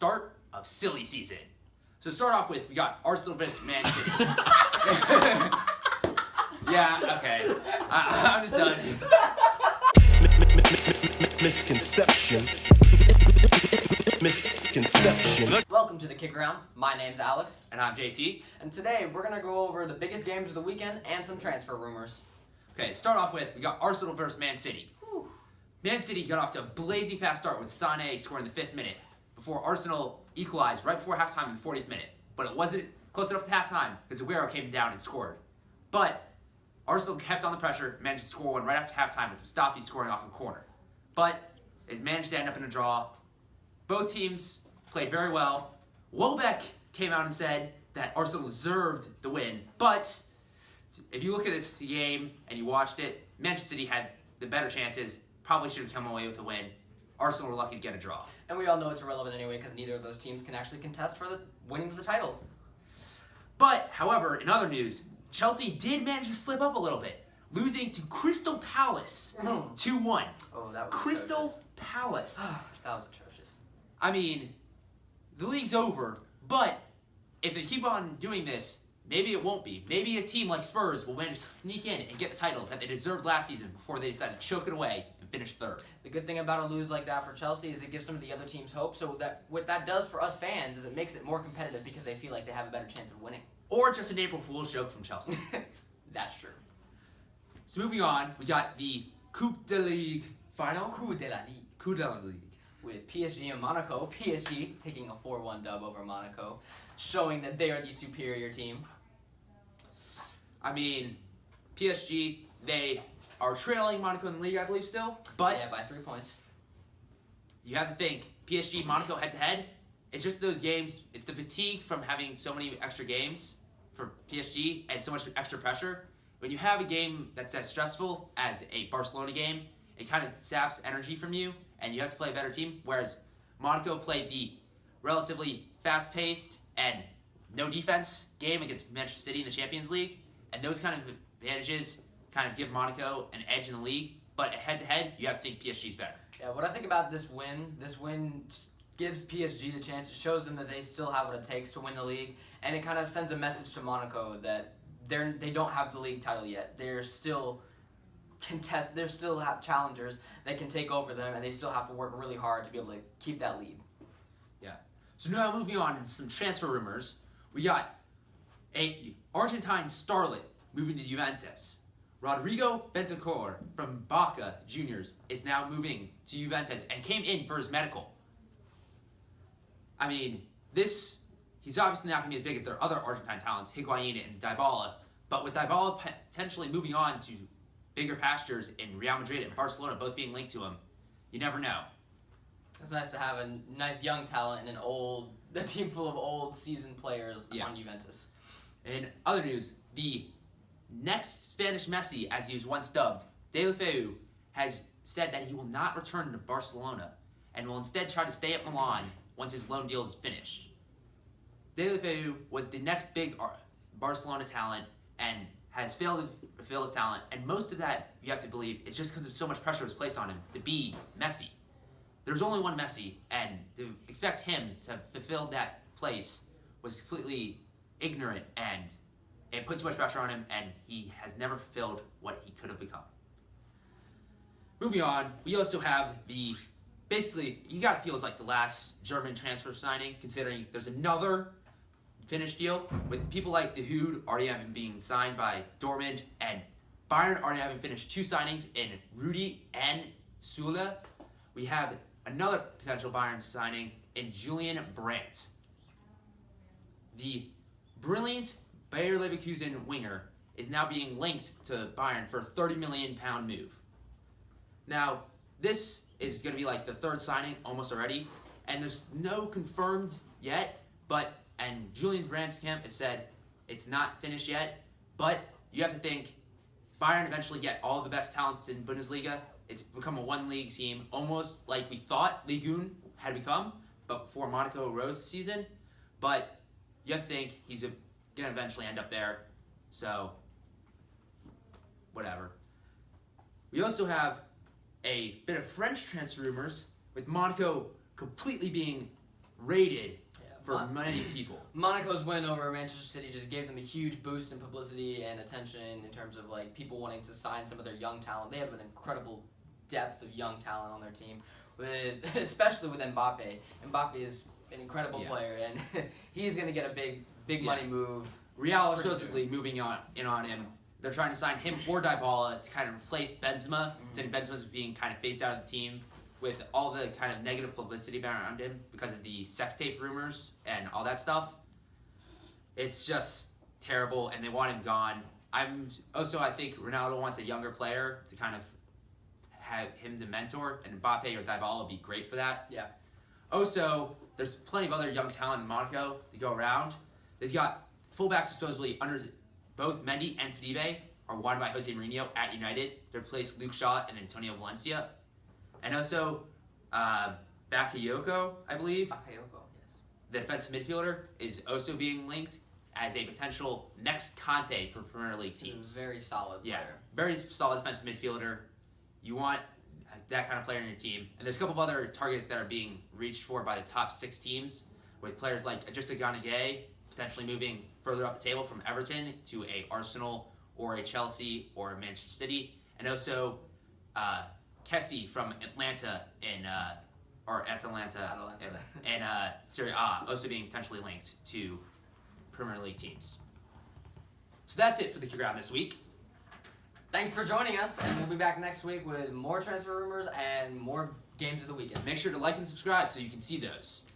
start of silly season. So to start off with, we got Arsenal vs Man City. Yeah, okay. I'm just done. Misconception. Welcome to the Kick Around. My name's Alex. And I'm JT. And today we're going to go over the biggest games of the weekend and some transfer rumors. Okay, to start off with, we got Arsenal versus Man City. Whew. Man City got off to a blazing fast start with Sané scoring in the 5th minute before Arsenal equalized right before halftime in the 40th minute. But it wasn't close enough to halftime because Aguero came down and scored. But Arsenal kept on the pressure, managed to score one right after halftime with Mustafi scoring off a corner. But it managed to end up in a draw. Both teams played very well. Welbeck came out and said that Arsenal deserved the win. But if you look at this game and you watched it, Manchester City had the better chances, probably should have come away with the win. Arsenal were lucky to get a draw. And we all know it's irrelevant anyway because neither of those teams can actually contest for the winning of the title. But, however, in other news, Chelsea did manage to slip up a little bit, losing to Crystal Palace 2-1. Oh, that was Crystal atrocious. Palace. That was atrocious. I mean, the league's over, but if they keep on doing this, maybe it won't be. Maybe a team like Spurs will manage to sneak in and get the title that they deserved last season before they decided to choke it away and finish third. The good thing about a lose like that for Chelsea is it gives some of the other teams hope. So that what that does for us fans is it makes it more competitive because they feel like they have a better chance of winning. Or just an April Fool's joke from Chelsea. That's true. So moving on, we got the Coupe de Ligue final. Coup de la Ligue. Coupe de la Ligue. With PSG and Monaco. PSG taking a 4-1 dub over Monaco, showing that they are the superior team. I mean, PSG, they are trailing Monaco in the league, I believe, still. But Yeah, by 3 points. you have to think, PSG, Monaco head-to-head, it's just those games, it's the fatigue from having so many extra games for PSG and so much extra pressure. When you have a game that's as stressful as a Barcelona game, it kind of saps energy from you, and you have to play a better team, whereas Monaco played the relatively fast-paced and no-defense game against Manchester City in the Champions League, and those kind of advantages kind of give Monaco an edge in the league, but head-to-head, you have to think PSG's better. Yeah, what I think about this win gives PSG the chance. It shows them that they still have what it takes to win the league, and it kind of sends a message to Monaco that they don't have the league title yet. They still have challengers that can take over them, and they still have to work really hard to be able to keep that lead. Yeah. So now moving on to some transfer rumors, we got a Argentine starlet moving to Juventus. Rodrigo Bentancur from Boca Juniors is now moving to Juventus and came in for his medical. I mean, he's obviously not going to be as big as their other Argentine talents, Higuain and Dybala, but with Dybala potentially moving on to bigger pastures in Real Madrid and Barcelona both being linked to him, you never know. It's nice to have a nice young talent and a team full of old seasoned players on Juventus. In other news, the next Spanish Messi, as he was once dubbed, Deulofeu, has said that he will not return to Barcelona and will instead try to stay at Milan once his loan deal is finished. Deulofeu was the next big Barcelona talent and has failed to fulfill his talent, and most of that, you have to believe, is just because so much pressure was placed on him to be Messi. There's only one Messi, and to expect him to fulfill that place was completely ignorant, and it put too much pressure on him, and he has never fulfilled what he could have become. Moving on, we also have basically, you gotta feel it's like the last German transfer signing, considering there's another Finnish deal with people like De Hood already having been signed by Dortmund, and Bayern already having finished 2 signings in Rudi and Sula. We have another potential Bayern signing in Julian Brandt. The brilliant Bayer Leverkusen winger is now being linked to Bayern for a £30 million move. Now, this is going to be like the 3rd signing almost already, and there's no confirmed yet, and Julian Brandt's camp has said it's not finished yet, but you have to think Bayern eventually get all the best talents in Bundesliga. It's become a one-league team, almost like we thought Ligue 1 had become, but before Monaco rose this season. But you have to think he's going to eventually end up there, so whatever. We also have a bit of French transfer rumors, with Monaco completely being rated Yeah, for many people. Monaco's win over Manchester City just gave them a huge boost in publicity and attention in terms of like people wanting to sign some of their young talent. They have an incredible depth of young talent on their team, especially with Mbappe. Mbappe is an incredible player, and he's going to get a big money move. Real is supposedly moving on him. They're trying to sign him or Dybala to kind of replace Benzema, since Benzema's being kind of phased out of the team with all the kind of negative publicity around him because of the sex tape rumors and all that stuff. It's just terrible, and they want him gone. I think Ronaldo wants a younger player to kind of have him to mentor, and Mbappe or Dybala would be great for that. Yeah. Also, there's plenty of other young talent in Monaco to go around. They've got fullbacks supposedly under both Mendy and Sidibe are wanted by Jose Mourinho at United to replace Luke Shaw and Antonio Valencia. And also, Bakayoko, I believe, Bakayoko, yes. the defensive midfielder, is also being linked as a potential next Conte for Premier League teams. Very solid player. Yeah, very solid defensive midfielder. You want that kind of player in your team. And there's a couple of other targets that are being reached for by the top 6 teams, with players like Idrissa Gana Gueye potentially moving further up the table from Everton to a Arsenal or a Chelsea or a Manchester City, and also Kessie from Atlanta in Serie A also being potentially linked to Premier League teams. So that's it for the KickAround this week. Thanks for joining us, and we'll be back next week with more transfer rumors and more games of the weekend. Make sure to like and subscribe so you can see those.